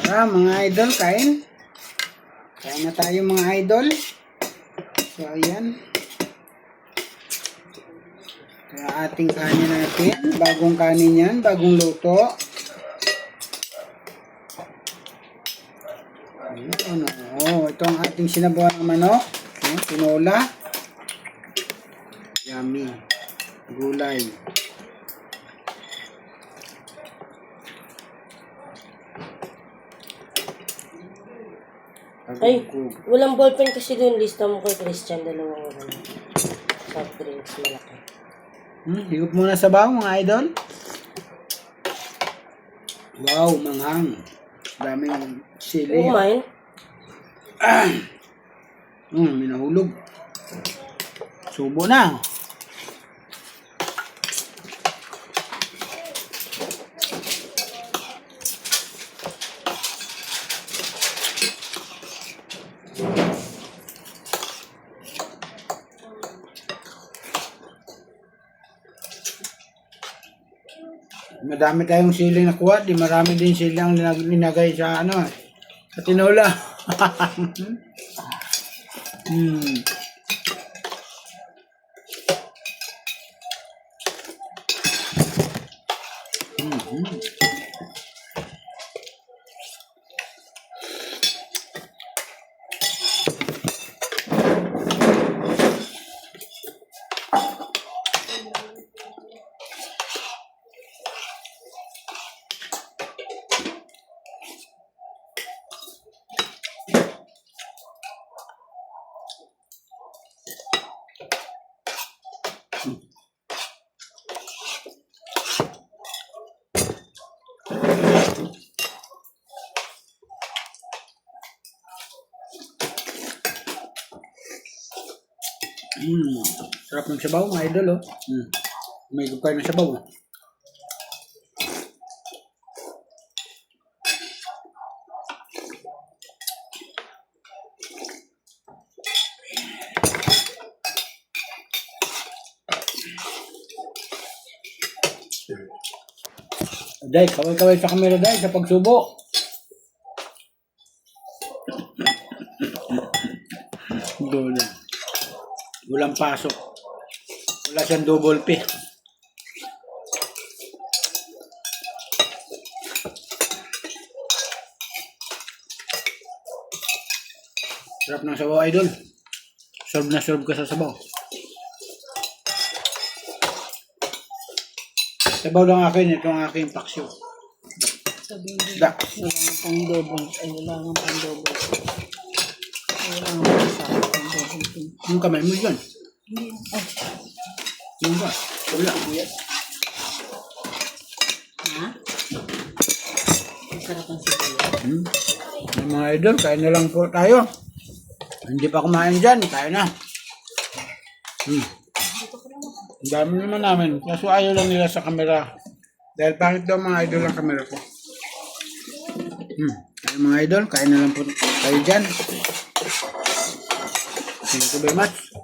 Tara mga idol, kain. Kain na tayo mga idol. So ayan. Kaya ating kanin natin. Bagong kanin yan, bagong luto. Ano? Oh, ito ang ating sinabawan ng manok. Tinola. Yummy. Gulay. Ay, walang ballpen kasi doon. Lista mo kay Christian. Dalawang soft drinks malaki. Higop muna sa baw mga idol. Wow, manghang. Daming sili. Kumain? May nahulog. Subo na. Madami tayong sili na kuha, di marami din sili ang linagay sa ano, sa tinola. Sarap ng sabaw mga idol, oh. May gupay na sabaw, oh. Day, kaway-kaway sa kamera, day, sa pagsubo. Doon. Walang pasok. Wala siyang double P. Sarap ng sabaw, idol. Solve na solve ka sa sabaw. Sabaw lang akin, ito ang aking paksyo. Sabihin Da. wala nga pang double. Ay, wala nga pang double. Ay, wala nga pang sa pang double. Yung kamay mo dyan. Hindi. Ay. Yung ba? Wala. Ha? Ang sarap ang sipaya. Yung mga idol, kain na lang po tayo. Hindi pa kumain dyan, tayo na. Ang dami naman namin. Kaso ayaw lang nila sa kamera. Dahil pangit daw mga idol ang kamera ko. Kaya mga idol, kain na lang po tayo dyan. Thank you very much.